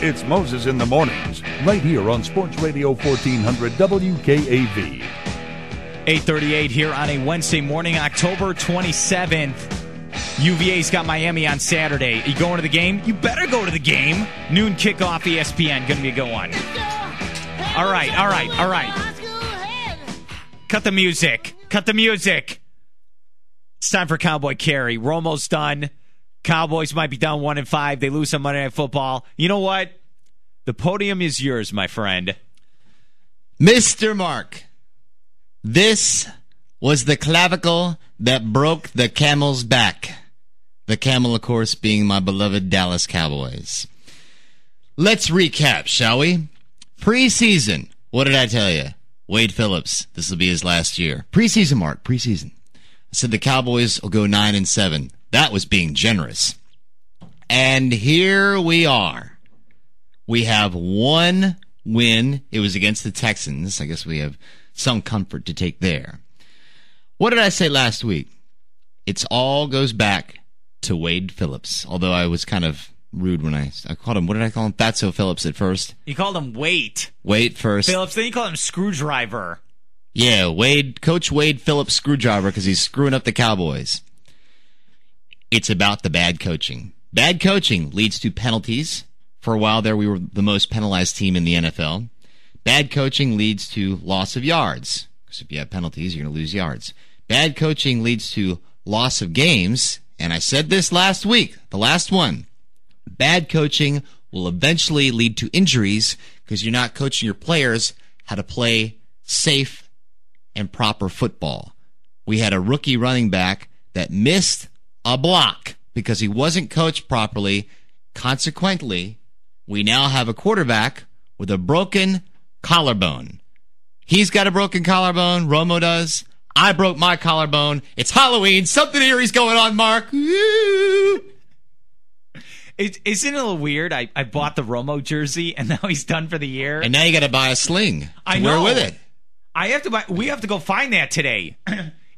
It's Moses in the Mornings, right here on Sports Radio 1400 WKAV. 8:38 here on a Wednesday morning, October 27th. UVA's got Miami on Saturday. Are you going to the game? You better go to the game. Noon kickoff, ESPN. Going to be a good one. All right. Cut the music. It's time for Cowboy Kerry. Romo's done. Cowboys might be down 1-5. They lose on Monday Night Football. You know what? The podium is yours, my friend. Mr. Mark, this was the clavicle that broke the camel's back. The camel, of course, being my beloved Dallas Cowboys. Let's recap, shall we? Preseason. What did I tell you? Wade Phillips. This will be his last year. Preseason, Mark. Preseason. I said the Cowboys will go 9-7. That was being generous. And here we are. We have one win. It was against the Texans. I guess we have some comfort to take there. What did I say last week? It all goes back to Wade Phillips. Although I was kind of rude when I called him, what did I call him? Fatso Phillips at first. You called him Wait first. Phillips, then you called him Screwdriver. Yeah, Coach Wade Phillips Screwdriver, because he's screwing up the Cowboys. It's about the bad coaching. Bad coaching leads to penalties. For a while there, we were the most penalized team in the NFL. Bad coaching leads to loss of yards. Because if you have penalties, you're going to lose yards. Bad coaching leads to loss of games. And I said this last week, the last one. Bad coaching will eventually lead to injuries because you're not coaching your players how to play safe and proper football. We had a rookie running back that missed a block because he wasn't coached properly. Consequently, we now have a quarterback with a broken collarbone. He's got a broken collarbone. Romo does. I broke my collarbone. It's Halloween. Something eerie's going on, Mark. Isn't it a little weird? I bought the Romo jersey, and now he's done for the year. And now you got to buy a sling to wear with it. We have to go find that today.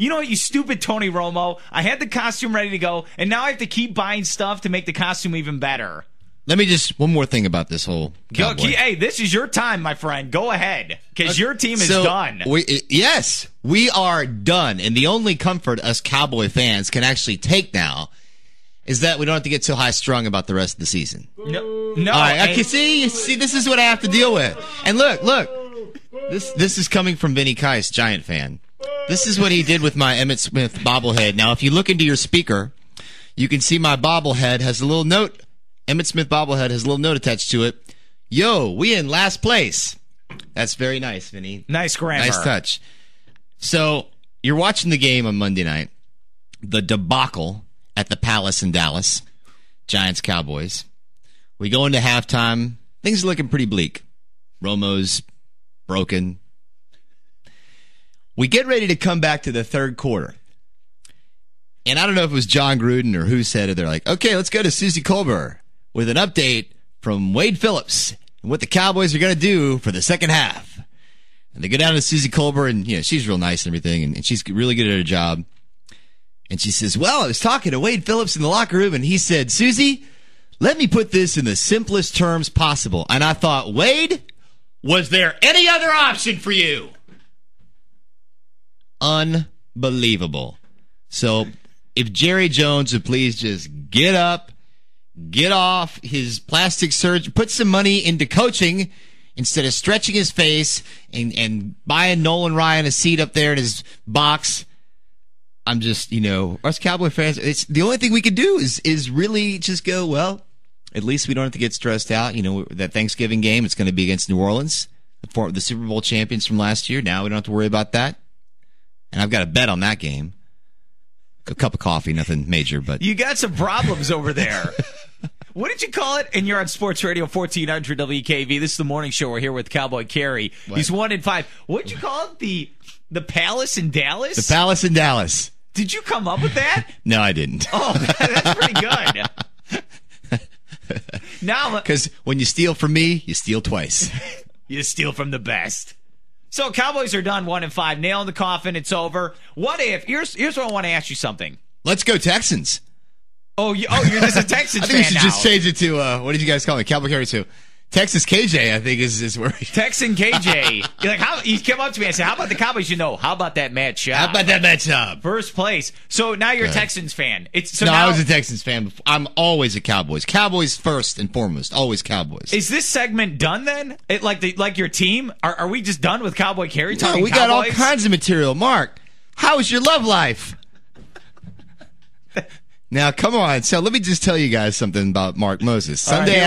You know what, you stupid Tony Romo? I had the costume ready to go, and now I have to keep buying stuff to make the costume even better. Let me one more thing about this whole Cowboy. Hey, this is your time, my friend. Go ahead, because your team is done. Yes, we are done. And the only comfort us Cowboy fans can actually take now is that we don't have to get so high-strung about the rest of the season. No. All right, okay, see, this is what I have to deal with. And look, this is coming from Vinny Keiss, Giant fan. This is what he did with my Emmitt Smith bobblehead. Now, if you look into your speaker, you can see my bobblehead has a little note. Emmitt Smith bobblehead has a little note attached to it. Yo, we in last place. That's very nice, Vinny. Nice grammar. Nice touch. So, you're watching the game on Monday night. The debacle at the Palace in Dallas. Giants Cowboys. We go into halftime. Things are looking pretty bleak. Romo's broken. We get ready to come back to the third quarter. And I don't know if it was John Gruden or who said it. They're like, okay, let's go to Susie Colbert with an update from Wade Phillips and what the Cowboys are going to do for the second half. And they go down to Susie Colbert, and she's real nice and everything, and she's really good at her job. And she says, well, I was talking to Wade Phillips in the locker room, and he said, Susie, let me put this in the simplest terms possible. And I thought, Wade, was there any other option for you? Unbelievable. So if Jerry Jones would please just get up, get off his plastic surgery, put some money into coaching instead of stretching his face and buying Nolan Ryan a seat up there in his box. I'm just, us Cowboy fans, it's the only thing we could do is really just go, well, at least we don't have to get stressed out. That Thanksgiving game, it's going to be against New Orleans, the Super Bowl champions from last year. Now we don't have to worry about that. And I've got a bet on that game. A cup of coffee, nothing major, but you got some problems over there. What did you call it? And you're on Sports Radio 1400 WKV. This is the morning show. We're here with Cowboy Kerry. What? He's 1-5. What did you call it? The Palace in Dallas? The Palace in Dallas. Did you come up with that? No, I didn't. Oh, that's pretty good. Now, because when you steal from me, you steal twice. You steal from the best. So Cowboys are done 1-5. Nail in the coffin. It's over. What if? Here's what I want to ask you something. Let's go Texans. Oh, you're just a Texans fan now. I think we should just change it to what did you guys call it? Cowboy Kerry 2. Texas KJ, I think, is where Texan KJ. He came up to me and said, how about the Cowboys? How about that matchup? How about that matchup? First place. So now you're a Texans fan. I was a Texans fan before. I'm always a Cowboys. Cowboys first and foremost. Always Cowboys. Is this segment done then? Like your team? Are we just done with Cowboy Kerry talking we Cowboys? got all kinds of material. Mark, how is your love life? Now, come on. So let me just tell you guys something about Mark Moses. Sunday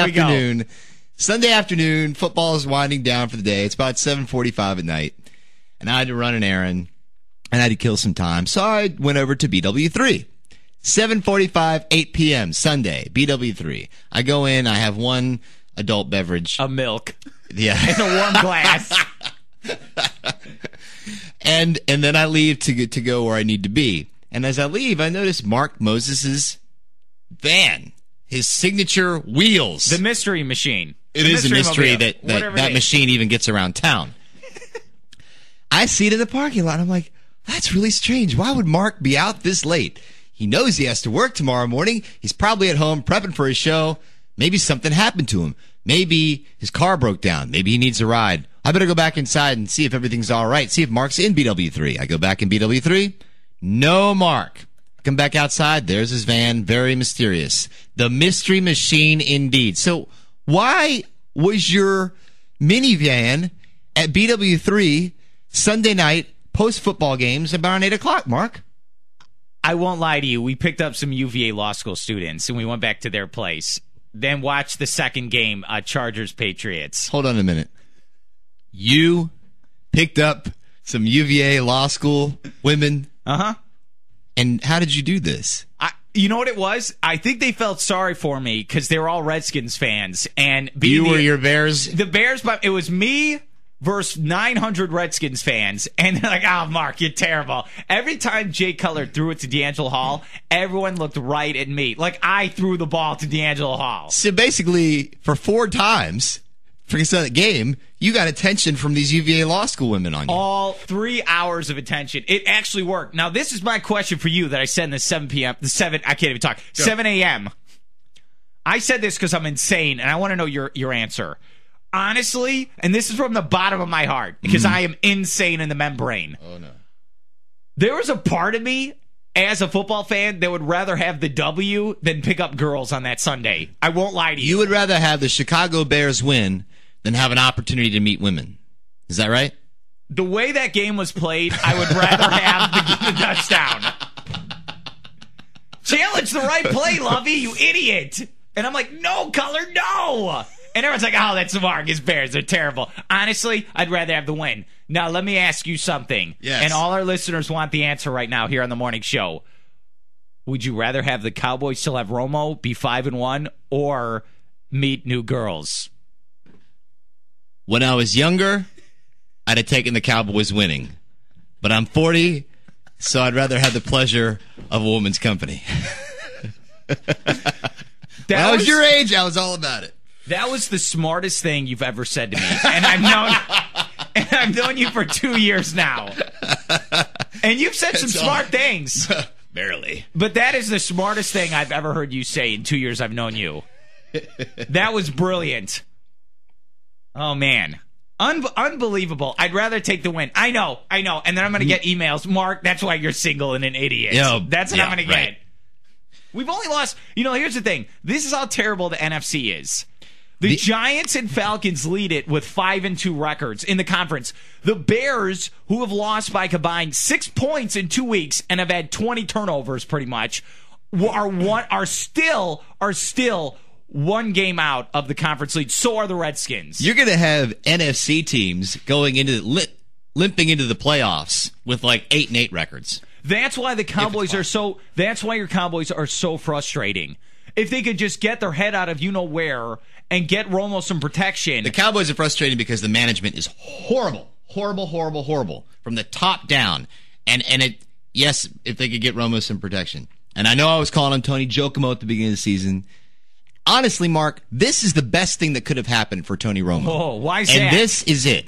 afternoon, football is winding down for the day. It's about 7:45 at night, and I had to run an errand, and I had to kill some time. So I went over to BW3. 7:45, 8 p.m., Sunday, BW3. I go in, I have one adult beverage. A milk. Yeah. In a warm glass. and then I leave to go where I need to be. And as I leave, I notice Mark Moses's van, his signature wheels. The mystery machine. It is a mystery that machine even gets around town. I see it in the parking lot. I'm like, that's really strange. Why would Mark be out this late? He knows he has to work tomorrow morning. He's probably at home prepping for his show. Maybe something happened to him. Maybe his car broke down. Maybe he needs a ride. I better go back inside and see if everything's all right. See if Mark's in BW3. I go back in BW3. No Mark. Come back outside. There's his van. Very mysterious. The mystery machine indeed. So why was your minivan at BW3 Sunday night post-football games about 8 o'clock, Mark? I won't lie to you. We picked up some UVA law school students, and we went back to their place. Then watched the second game, Chargers-Patriots. Hold on a minute. You picked up some UVA law school women? Uh-huh. And how did you do this? You know what it was? I think they felt sorry for me because they were all Redskins fans. And you were your Bears? The Bears, but it was me versus 900 Redskins fans. And they're like, oh, Mark, you're terrible. Every time Jay Cutler threw it to D'Angelo Hall, everyone looked right at me. Like I threw the ball to D'Angelo Hall. So basically, for 4 times for that game, you got attention from these UVA law school women on you. All 3 hours of attention. It actually worked. Now, this is my question for you that I said in the 7 a.m. I said this because I'm insane, and I want to know your answer. Honestly, and this is from the bottom of my heart, because I am insane in the membrane. Oh, no. There was a part of me, as a football fan, that would rather have the W than pick up girls on that Sunday. I won't lie to you. You would rather have the Chicago Bears win than have an opportunity to meet women. Is that right? The way that game was played, I would rather have the touchdown. Challenge the right play, Lovey, you idiot. And I'm like, no, Color, no. And everyone's like, oh, that's the Marcus Bears. They're terrible. Honestly, I'd rather have the win. Now, let me ask you something. Yes. And all our listeners want the answer right now here on the morning show. Would you rather have the Cowboys still have Romo, be 5-1, or meet new girls? When I was younger, I'd have taken the Cowboys winning. But I'm 40, so I'd rather have the pleasure of a woman's company. When I was your age, I was all about it. That was the smartest thing you've ever said to me. And I've known you for 2 years now. And you've said some smart things. Barely. But that is the smartest thing I've ever heard you say in 2 years I've known you. That was brilliant. Oh, man. Unbelievable. I'd rather take the win. I know. And then I'm going to get emails. Mark, that's why you're single and an idiot. That's what I'm going to get. We've only lost. Here's the thing. This is how terrible the NFC is. The Giants and Falcons lead it with 5-2 records in the conference. The Bears, who have lost by combined 6 points in 2 weeks and have had 20 turnovers pretty much, are still 1 game out of the conference lead. So are the Redskins. You're going to have NFC teams going limping into the playoffs with like 8-8 records. That's why the Cowboys are so. That's why your Cowboys are so frustrating. If they could just get their head out of where and get Romo some protection. The Cowboys are frustrating because the management is horrible from the top down. And yes, if they could get Romo some protection. And I know I was calling him Tony Giacomo at the beginning of the season. Honestly, Mark, this is the best thing that could have happened for Tony Romo. Oh, why is that? And this is it.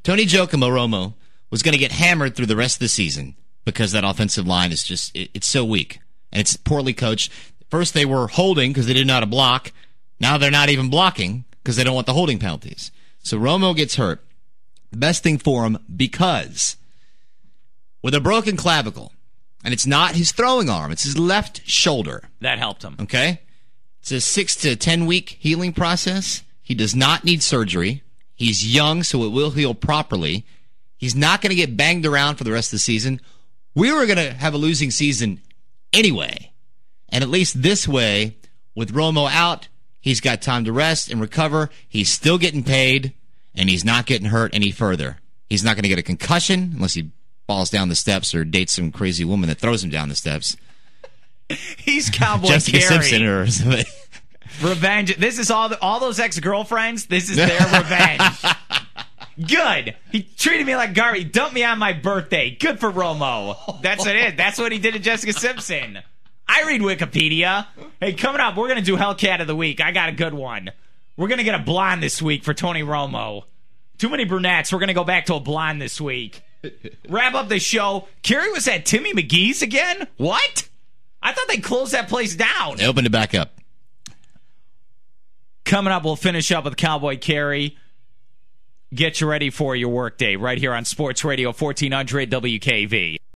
Tony Giacomo Romo was going to get hammered through the rest of the season because that offensive line is just, it's so weak. And it's poorly coached. First they were holding because they didn't know how to block. Now they're not even blocking because they don't want the holding penalties. So Romo gets hurt. The best thing for him, because with a broken clavicle, and it's not his throwing arm, it's his left shoulder. That helped him. Okay? It's a 6 to 10 week healing process. He does not need surgery. He's young, so it will heal properly. He's not going to get banged around for the rest of the season. We were going to have a losing season anyway. And at least this way, with Romo out, he's got time to rest and recover. He's still getting paid, and he's not getting hurt any further. He's not going to get a concussion unless he falls down the steps or dates some crazy woman that throws him down the steps. He's Cowboy Jessica Kerry. Simpson or something. Revenge. This is all those ex-girlfriends. This is their revenge. Good. He treated me like garbage. He dumped me on my birthday. Good for Romo. That's what it is. That's what he did to Jessica Simpson. I read Wikipedia. Hey, coming up, we're going to do Hellcat of the Week. I got a good one. We're going to get a blonde this week for Tony Romo. Too many brunettes. We're going to go back to a blonde this week. Wrap up the show. Kerry was at Timmy McGee's again? What? I thought they closed that place down. They opened it back up. Coming up, we'll finish up with Cowboy Kerry. Get you ready for your workday right here on Sports Radio 1400 WKV.